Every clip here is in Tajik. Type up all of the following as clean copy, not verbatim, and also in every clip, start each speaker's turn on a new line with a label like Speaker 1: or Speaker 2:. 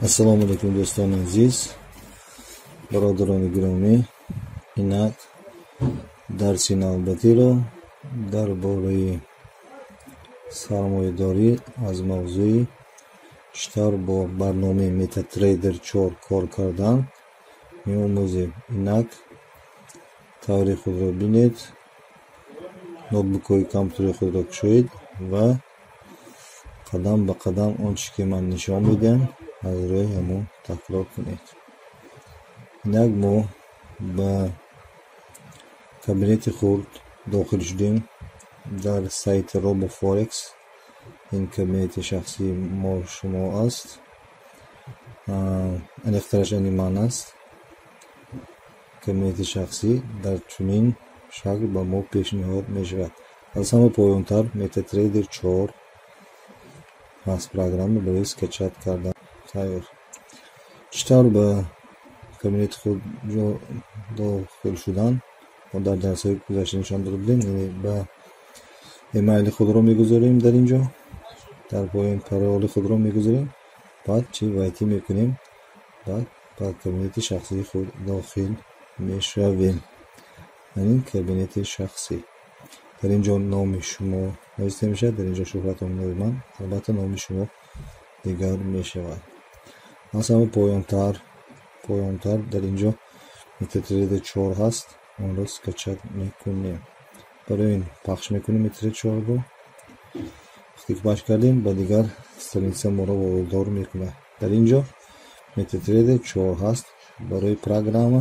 Speaker 1: Assalomu alaykum do'stlar aziz, birodaroni giromi. Inaq darsi navbatiro дарбораи сармоядорӣ аз мавзӯи штар бо барномаи MetaTrader 4 кор кардан меомӯзем. Инак таври худро бинед, ноутбукҳои компютери худро кушоед ва қадам ба қадам он чизе ки ман нишон медиҳам аз рӯи ҳамон такрор кунед. Инак мо ба кабинети хурд дохил шудем дар сайти RoboForex. ин кабинети шахси мо шумо аст, анехтараш ани ман аст. Кабинети шахсӣ дар чунин шакл ба мо пешниҳод мешавад. аз ҳама поёнтар MetaTrader 4 ҳаст, программа барои скачат кардан тайёр. читор ба кабинети худ дохил шудан мо дар дарсҳои гузашта нишон дода будем. ба эмайли худро мегузорем, дар инҷо дар поён пароли худро мегузорем, баъд чи вайти мекунем, баъд ба кабинети шахсии худ дохил мешавем. ин кабинети шахсӣ. дар инҷо номи шумо нависта мешавад, дар инҷо шӯҳратом номи ман, албатта номи шумо дигар мешавад. аз ҳама поёнтар дар инҷо MetaTrader 4 ҳаст, онро скачат мекунем. барои ин пахш мекунем MetaTrader 4-ро. вақте ки пахш кардем ба дигар страница моро воводор мекунад. дар инҷо MetaTrader 4 ҳаст. барои программа,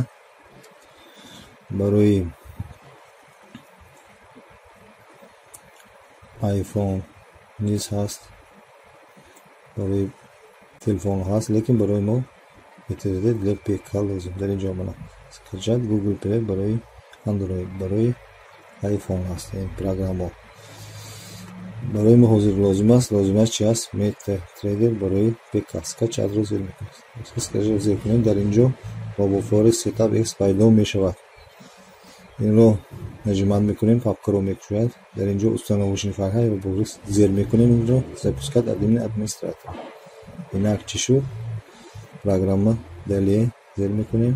Speaker 1: барои iPhone низ ҳаст, барои телефон ҳаст, лекин барои мо MetaTrader для ПК лозим. дар инҷо мана скачат Google Play барои Android, барои iPhone ҳаст. ин программа барои мо ҳозир лозим аст чи аст? MetaTrader барои ПК. скачатро зер мекунем. скачатро зер кунем, дар инҷо RoboForex Setup X пайдо мешавад. инро нажимат мекунем, папкаро мекушояд. дар инҷо установочни файлҳои RoboForex зер мекунем, инро запускат администратор. инак чӣ шуд? программа далее зер мекунем,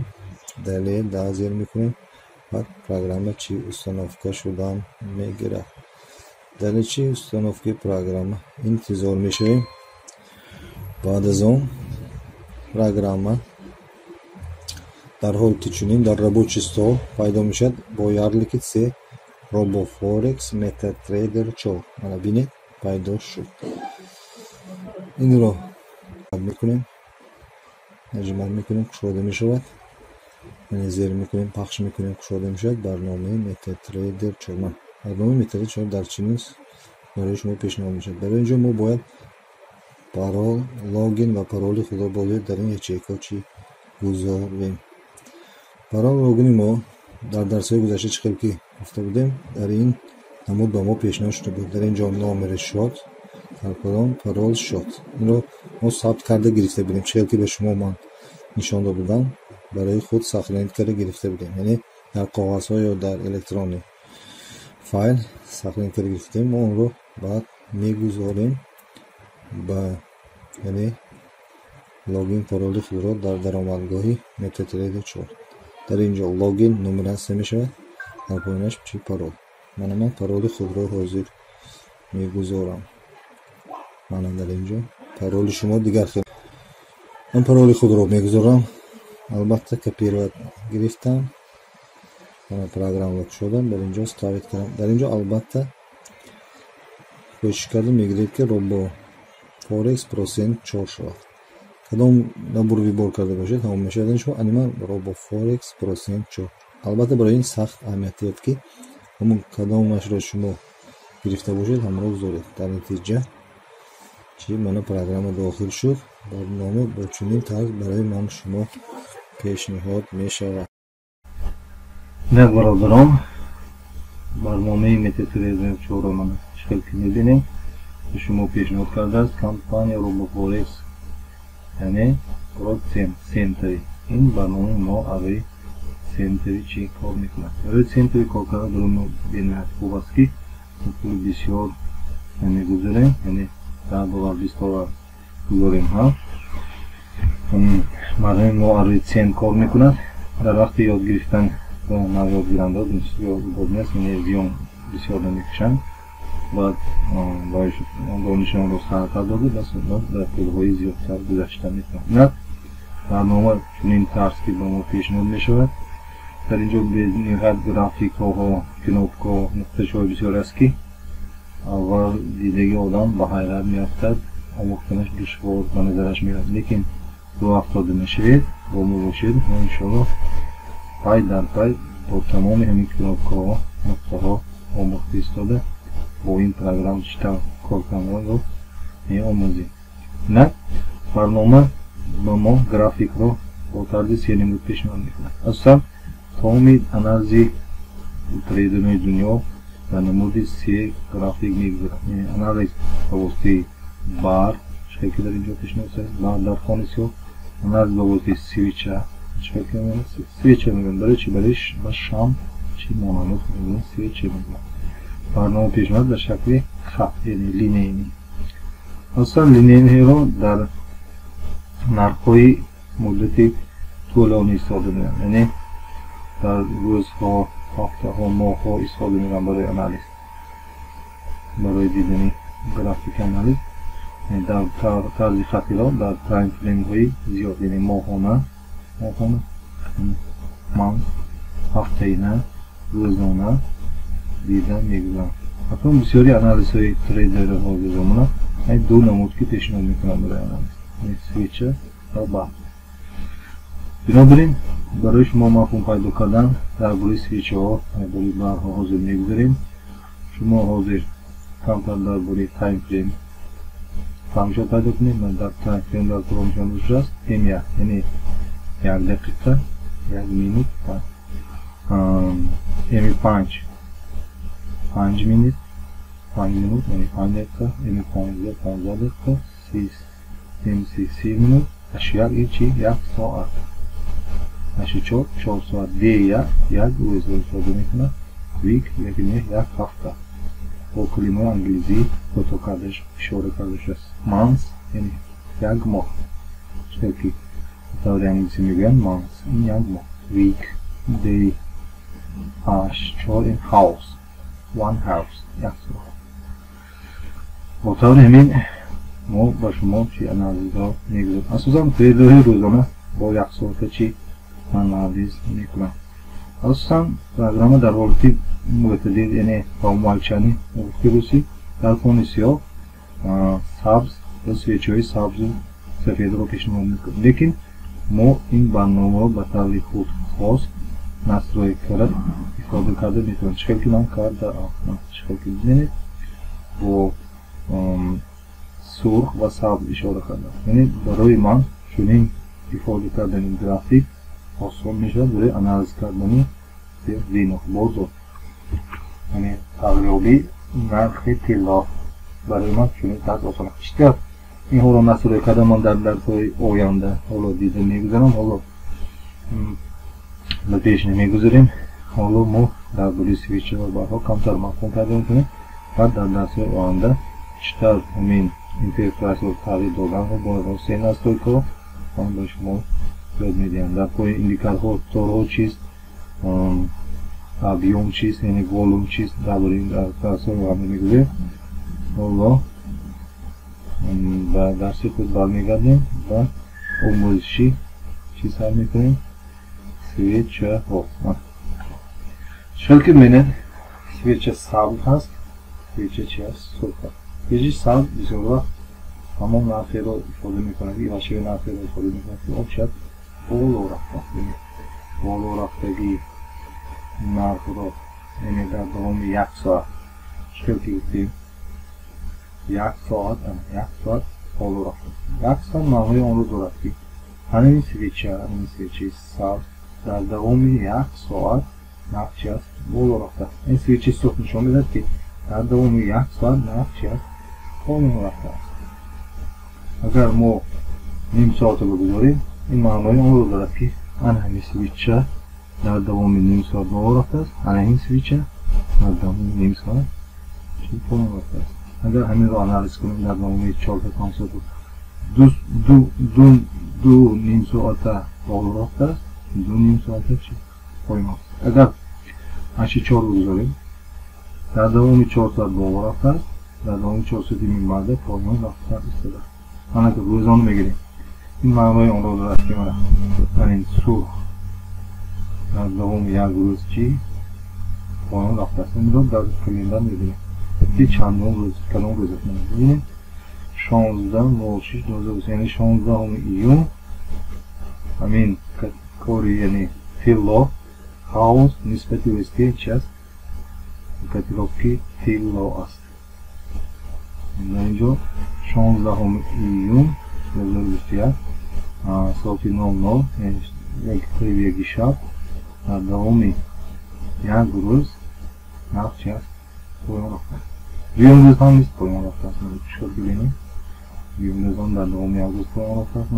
Speaker 1: далее да зер мекунем, баъд программа чи установка шудан мегирад. дар чи установкаи программа интизор мешавем. баъд аз он программа дар ҳоли чунин дар рабочий стол пайдо мешавад бо ярлики C RoboForex MetaTrader 4. мана бинед, пайдо шуд. инро мекунем, нажимат мекунем, кушода мешавад. зер мекунем, пахш мекунем, кушода мешавад. барномаи MetaTrader 4. барномаи MetaTrader 4 дар чунин барои шумо пешниҳод мешавад. барои инҷо мо бояд парол, логин ва пароли худро бояд дар ин ячейка чӣ гузорем. парол логини мо дар дарсҳои гузашта чӣ хел ки гуфта будем, дар ин намуд ба мо пешниҳод шуда буд. дар инҷо номери шот, калкулон, парол шот. инро мо сабт карда гирифта будем, чӣ хел ки ба шумо ман нишон дода будам, барои худ сохранӣ карда гирифта будем. яъне дар коғазҳо ё дар электронӣ файл сохранӣ карда гирифтем. мо онро баъд мегузорем ба яъне логин пароли худро дар даромадгоҳи MetaTrader 4. дар инҷо логин нумератсия мешавад, дар поёнаш чи парол. мана ман пароли худро ҳозир мегузорам. мана дар инҷо пароли шумо дигар хел. ман пароли худро мегузорам. албатта копировать гирифтам. мана программаро кушодам, дар инҷо ставит кардам. дар инҷо албатта кӯшиш кардем мегиред ки RoboForex процент 4 шавад. кадом набур вибор карда бошед ҳамон мешавад. шумо анима RoboForex процент 4. албатта барои ин сахт аҳамият ки ҳамон кадомашро шумо гирифта бошед ҳамро гузоред. дар натиҷа чи мана программа дохил шуд. барнома бо чунин тарз барои ман шумо пешниҳод мешавад. инак бародарон, барномаи MetaTrader 4-ро мана чӣ хел ки мебинем ба шумо пешниҳод кардааст компания RoboForex, яъне Century. ин барномаи мо арӯи Century чӣ кор мекунад. арӯи Century кор карда барои мо бениҳоят хуб аст ки пули бисёр намегузорем, яъне $10 $20 гузорем ҳам معلومه ما روی چین کار میکنند در وقت یاد گرفتن و نویاد گیرنده بسیار نیست یعنی زیان بسیار نمیکشند بعد باید دانشان رو سرطه داده بس در طولهای زیادتر گذشته میکنند نه برنامه چنین ترس که با ما پیشنهاد میشود در اینجا به نهایت گرافیک ها کنوپ ها نقطه های بسیار است که اول دیدگی آدم به حیرت میافتد آموختنش دشوار به نظرش میاد لیکن رو افتاده نشوید با ما باشید و انشاءالله پای در پای با تمام همین کنوپ ها نقطه ها آموخته ایستاده با این پروگرام چطور کار کردن رو میآموزیم نه برنامه با ما گرافیک رو با طرز 3 نمود پیشنهاد میکنه اصلا تمام انالیز تریدرهای دنیا در نمود 3 گرافیک میگذارن یعنی انالیز با واسطه بار شکلی در اینجا پیشنهاد شد بار در خانه سیاه انالیز با واسطه سویچه شکلی میگن سویچه میگن برای چی برایش با شام چی مانند میگن سویچه میگن برنامه پیشنهاد به شکل خط یعنی لینیمی اصلا لینیمی رو در نرخ‌های مدت طولانی استفاده می‌کنن یعنی در روزها هفته‌ها ماه‌ها استفاده می‌کنن برای انالیز برای دیدن گرافیک انالیز یعنی در طرز خطی را در تایم فریم‌های زیاد یعنی ماهانه هفته‌انه روزانه دیدن می‌گذارن حتی بسیاری انالیزهای تریدرها زمانه این دو نمود که پیشنهاد می‌کنن برای انالیز سویچه و بار بنابراین برای شما مفهوم پیدا کردن درباره سویچه ها درباره بارها حاضر میگذاریم شما حاضر کمتر درباره تایم فریم فهمشات پیدا کنید من در تایم فریم در پرومشان روش است ام یعنی 1 دقیقه 1 مینوت ام 5 مینوت 5 مینوت یعنی 5 دقیقه ام 15 دقیقه 30 minut اشیاء چی 1 ساعت اشیاء 4 ساعت یک روز رو استفاده میکنه ویک یعنی 1 هفته با کلمه انگلیسی فوتو کردش اشاره کردش است مانس یعنی 1 ماه شکلی طور انگلیسی میگن مانس این 1 ماه ویک دی اشیاء این هاوس 1 هاوس 1 ساعت با طور همین ما با شما چی انالیز ها میگذاریم اساسا تریدرهای روزانه با 1 ساعت چی انالیز میکنم اساسا پروگرام در حالتی معتدل یعنی با معالچنی وقتی بسی در فون سیاه سبز و سویچه های سبز و سفید رو پیشنهاد میکنم لیکن ما این برنامه رو به طور خود خاص نصرهای کرد استفاده کرده میتونم چکل که من کرده چکل که بزنید با سرخ و سبز اشاره کردم یعنی برای من چنین استفاده کردن این گرافیک آسان میشود برای انالیز کردن لینوکس بازار یعنی تقریبی نرخ طلا برای من چنین طرز آسان بیشتر این حالا نصرهای کردن من در درس‌های آینده حالا دیده میگذارم حالا به پیش نمیگذاریم حالا ما در بری سویچ و بارها کمتر مفهوم پیدا میکنیم و در درس‌های آینده بیشتر همین اینترفیس رو تغییر دادن و با حسین نصرهای که من به شما یاد میدیم در پای ایندیکاتورها تورها چیست بیوم چیست یعنی ولوم چیست درباره این درس‌ها رو هم میگذاریم حالا به درس خود برمیگردیم و آموزشی چیز هم میکنیم سویچه ها شکل بینید سویچه سبز هست سویچه چی هست سرخ سویچه سبز بسیار وقت تمام نرخی رو استفاده میکنه که وشوی نرخی رو استفاده میکنه که آب شد بالا رفتگی نرخ رو یعنی در دوام 1 ساعت شکل که گفتیم 1 ساعت بالا رفته 1 ساعت معنای آن رو دارد که همین سویچه سبز در دوام 1 ساعت نرخ چی است بالا رفته این سویچه سرخ نشان میدهد که در دوام 1 ساعت نرخ چی است پایین رفته است اگر ما نیم ساعت رو بگذاریم این معنای آن رو دارد که همین سویچه در دوام نیم ساعت بالا رفته است همین سویچه در دوام نیم ساعت پایین رفته است اگر همین رو انالیز کنیم در دوام 4 تا 5 ساعت
Speaker 2: دو نیم ساعته بالا رفته است، دو نیم ساعته چی؟ پایین است. اگر اشی 4 بگذاریم در دوام 4 ساعت بالا رفته است، در دوام 4 ساعتی میمرده پایین رفته است. حالا که روزانه میگیریم این معنای آن را دارد که من این سرخ در دوام یک روز چی پایین رفته است. این را در کلندر میبینیم که چندم روز کلام روز است. میبینیم 16/06/2023 یعنی 16 ایون همین کاری یعنی فیلو хаос нисбати вести час котировки филло аст. Дар инҷо 16 июн 2021 соати 00 1 шаб дар давоми як рӯз нақ час поён рафтааст. дуюм рӯз ҳам нист поён рафтааст. чикор бибинем дуюм рӯзам дар давоми як рӯз поён рафтааст.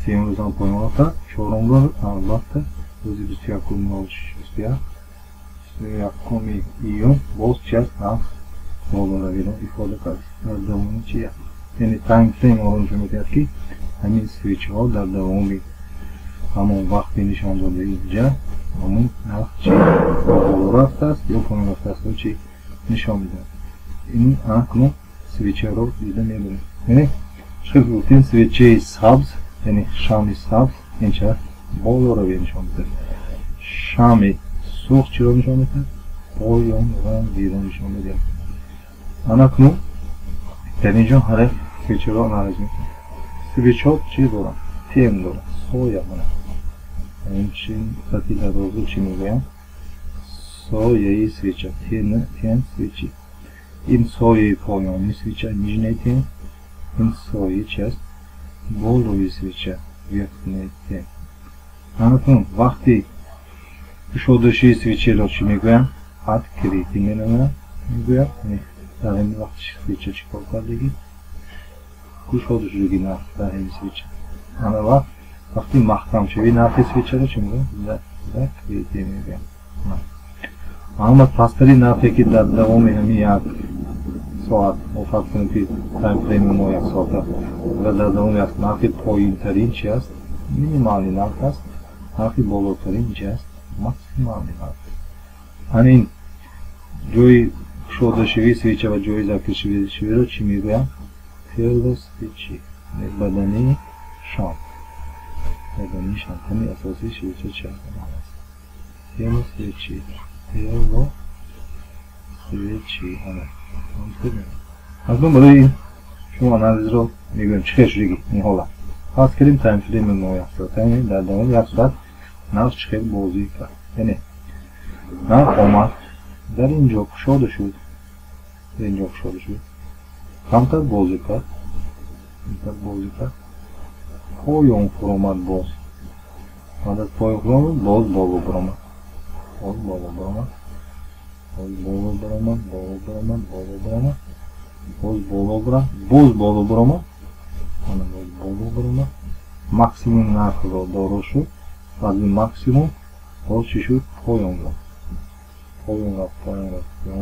Speaker 2: сеюм рӯзам поён рафтааст. чорум рӯз албатта рӯзи 21 июн боз час нақ болоравиро ифода кард. дар давоми чи яъне тайм фрейм оро нишон медиҳад ки ҳамин свичҳо дар давоми ҳамон вақти нишон дода инҷа ҳамон нақ чи боло рафтааст ё поён рафтааст ё чи нишон медиҳад. ин акнун свичаро дида мебинем. яъне чӣ гуфтем свичаи сабз яъне шами сабз инча болоравиро нишон медиҳад. шами сурх чиро нишон медиҳад? поёнравиро нишон медиҳад. анакнун дар инҷо ҳара свичаро анализ мекунем. свичҳо чӣ доранд? тем доранд, соя доранд. ин сати дарозу чӣ мегӯям? сояи свича, тен свичи. ин сояи поёни свича, нижней тен. ин сояи чи аст? болои свича, верхней тен. анакнун вақти кушодашии свичаро чӣ мегӯям? откритие менамоям мегӯям. дар ҳамин вақти свича чӣ кор кардагӣ? кушода шудагӣ наф дар ҳамин свича. ана вақти маҳкам шави нафи свичаро чӣ мегӯям? закритие мегӯям. аммо пастари нафе ки дар давоми ҳамин як соат фарз кунем ки таймфрейми мо як соат аст ва дар давоми як нафи поинтарин чи аст? минимални наф аст. нафи болотарин чи аст? максимални наф. ҳамин ҷои кушодашавии свича ва ҷои закритшавии свичаро чӣ мегӯям? ферло свичи, бадании шам. бадании шам ҳамин асосии свича чи аст? ферло свичи, ферло свичи. акнун барои ин шумо анализро мегӯем чӣ хел шудагӣ ин ҳолат. фарз кардем таймфрейми мо як соат, дар давоми як соат нағз чӣ хел бозӣ кард. яъне нағз омад дар инҷо кушода шуд, дар инҷо кушода шуд, камтар бозӣ кард, поён фуромад боз. баъд аз поён фуромад боз боло биромад, боз боло биромад, боз боло биромад, боло биромад, боло биромад, боз боло бирад, боз боло биромад, ана боз боло биромад. максимум нархро доро шуд. аз ин максимум боз чӣ шуд? поён рафт. поён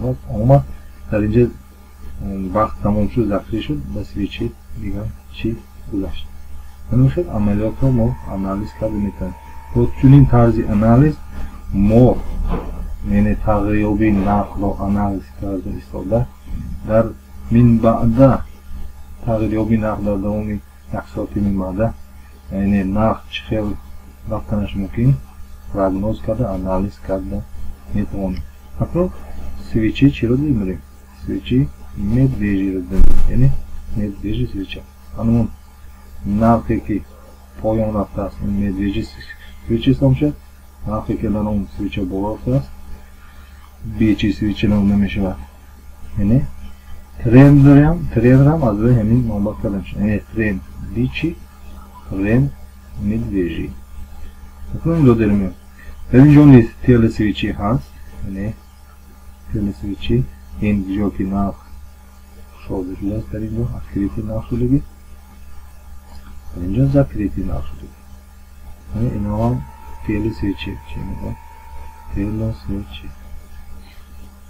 Speaker 2: рафт омад. дар инҷа вақт тамом шуд, закрӣ шуд, ба свичи дигар чӣ гузашт. ҳамин хел амалиётро мо анализ карда метавонем. бо чунин тарзи анализ мо яъне тағйирёбии нархро анализ карда истода дар минбаъда тағйирёбии нарх дар давоми як соати минбаъда яъне нарх чӣ хел рафтанаш мумкин прогноз карда анализ карда метавонем. акнун свичи чиро дидем? свичи медвежиро дидем, яъне медвежи свича. ҳамон нархе ки поён рафтааст медвежи свичи ҳисоб мешавад. нархе ки дар он свича боло рафтааст бичи свича номида мешавад. яъне трендам аз рӯи ҳамин номбар карда мешавад. яъне тренд бичи, тренд медвежи. акнун инҷо дорем дар инҷо низ телесвичи ҳаст. яъне телесвичи ин ҷо ки нарх кушода шудааст дар инҷо откритие нарх шудагӣ, дар инҷо закритие нарх шудагӣ. ино ҳам телесвичи чӣ мегӯяд? телесвичи.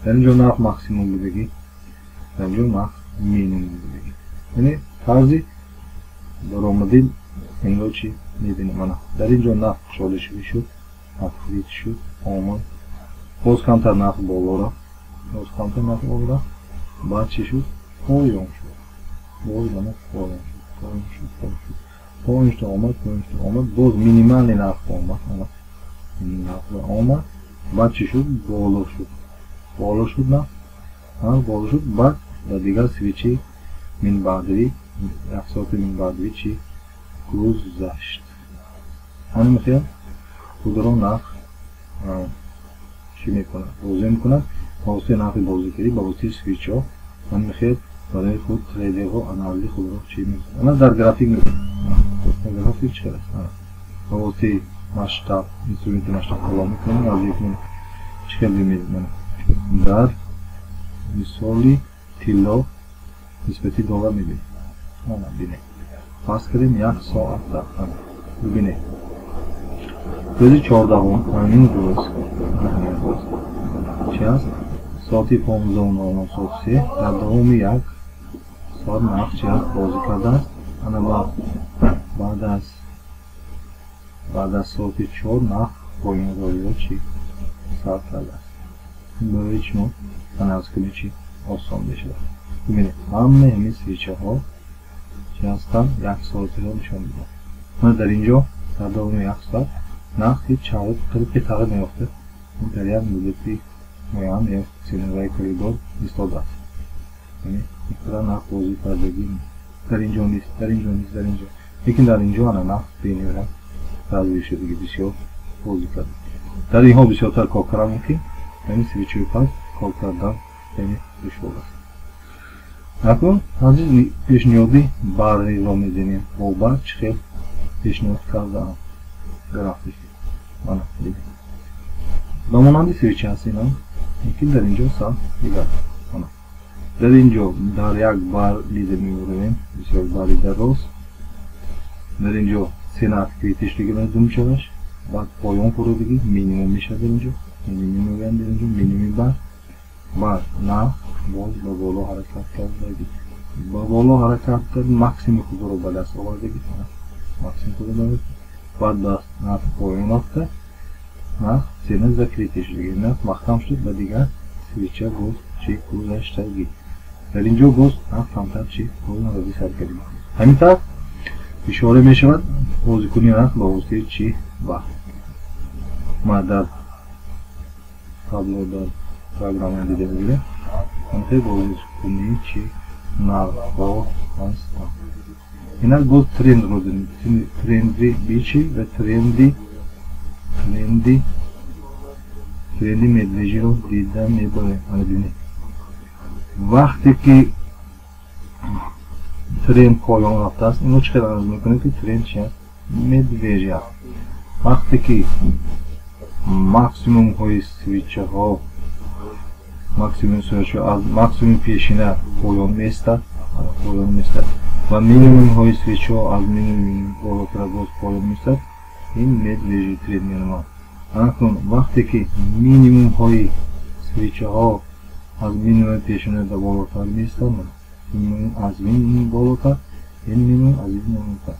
Speaker 2: дар инҷо нарх максимум будагӣ, дар инҷо нарх минимум будагӣ. яъне тарзи даромадид инро чӣ мебинем. Ана дар ин ҷо нақ кушодашавӣ шуд, нақ фрит шуд, омад. Боз камтар нақ боло рафт, боз камтар нақ боло рафт. Баъд чӣ шуд? Поён шуд. Боз бана поён шуд, поён шуд, поён шуд. Поён шуд омад, поён шуд омад. Боз минимални нақ омад. Ана нақ омад. Баъд чӣ шуд? Боло шуд. Боло шуд нақ. Ана боло шуд. Баъд дар дигар свичи минбаъдавӣ, ақсоти минбаъдавӣ чӣ гузашт. Ҳамин мехоҳад худро нақ чӣ мекунад? Бозӣ мекунад. Ба воситаи нақи бозикарӣ, ба воситаи свичҳо ҳамин мехоҳад барои худ трейдерҳо анализи худро чӣ мекунад. Ана дар график мекунад. График чӣ аст? Ба воситаи масштаб, инструменти масштаб ҳоло мекунем, назик мекунем. Чӣ хел мебинем? Дар мисоли тилло нисбати доллар мебинем. Ана бинем. Пас кардем 1 соатда. Бибинед. Рӯзи 14 ҳамин рӯз чӣ аст? Соати 15:00 соати 3 дар давоми 1 соат нақ чӣ аст? Бозӣ кардааст. Ана баъд аз соати 4 нақ поёнзориро чӣ сар кардааст. Барои шумо анализ кунед чӣ осон мешавад. Бибинед, ҳамаи ҳамин свичаҳо чӣ ҳастанд? 1 соатиро нишон медиҳанд. Мана дар ин ҷо дар давоми 1 соат нақ ҳеҷ қилиб тағйир меёфта. Дар як муддати муайян як ценоваи коридор истодааст. Яъне иқтидор нақ бозӣ кардагӣ дар ин ҷо нест, дар ин ҷо нест, дар ин ҷо. Лекин дар ин ҷо ана нақ бениҳоят развӣ шудагӣ, бисёр бозӣ кард. Дар инҳо бисёртар кор кардан мумкин. Яъне свичҳои пас кор кардан хеле душвор аст. Акун азиз пешниҳоди барриро мезанем. Бо бар чӣ хел пешниҳод кардаам? График. Ана дигар. Ба монанди свичи ҳаст ина. Лекин дар ин ҷо сам дигар. Ана. Дар ин ҷо дар як бар лидер мебурем, бисёр барри дароз. Дар ин ҷо сенат критишлиги мазмун мешавад. Баъд поён фурудагӣ минимум мешавад дар ин ҷо. Минимум мегӯям дар ин ҷо минимум бар. Баъд нақ боз ба боло ҳаракат кардагӣ. Ба боло ҳаракат кард максимум худро ба даст овардагӣ. Максимум худро ба даст. Баъд ба нақ поён рафта. Нақ сенат за критишлиги. Нақ махкам шуд ба дигар свича боз чӣ гузаштагӣ. Дар ин ҷо боз нақ камтар чӣ боз назари сар кардем. Ҳамин тавр ишора мешавад бозикунӣ нақ ба воситаи чӣ ба. Ма дар табло дар программа дида мегирем. Ҳамин бозикунӣ чӣ нархҳо ҳастанд. Инак боз трендро дорем. Тренди бичи ва тренди медвежиро дида мебарем. Ана бинед. Вақте ки тренд поён рафтааст, ино чӣ хел арз мекунем ки тренд чӣ аст? Медвежи аст. Вақте ки максимумҳои свичаҳо максимум пешина поён меестад ва минимумҳои свичҳо аз минимум болотар боз поён меестад, ин медвежи тренд меномад. Акун вақте ки минимумҳои свичаҳо аз минимум пешина да болотар меестад, аз минимум болотар, ин минимум аз ин болотар.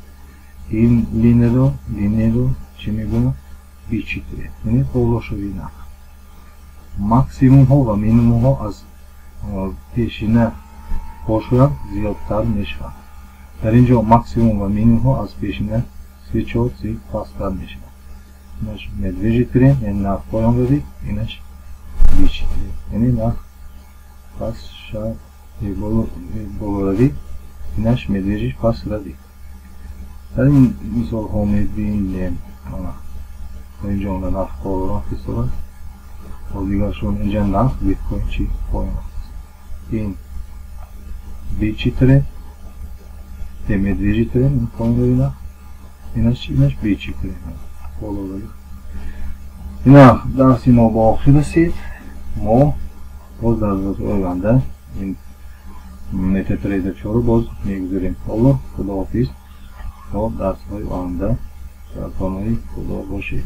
Speaker 2: Ин линеро чӣ мегӯям? Бичи тренд. Яъне болошавӣ нақ. Максимумҳо ва минимумҳо аз пешина бошоянд зиёдтар мешаванд. Дар ин ҷо максимум ва минимумҳо аз пешина свичҳо пасттар мешаванд. Инаш медвежи тренд, яъне нақ поён равӣ, инаш бичи тренд. Яъне нақ пас боло равӣ, инаш медвежи пас равӣ. Дар ин мисолҳо мебинем дар ин ҷо нақ боло исторад. Дигаршон инҷа нақ биткоин чӣ поён аст. Ин бичи тренд, медвежи тренд, ин поён равӣ нақ. Инаш бичи тренд боло равӣ. Ина дарси мо ба охир расид. Мо боз дар рӯзҳои оянда ин MetaTrader 4 боз мегузорем. Алло, худоҳофиз. То дарсҳои оянда дар паноҳи Худо бошед.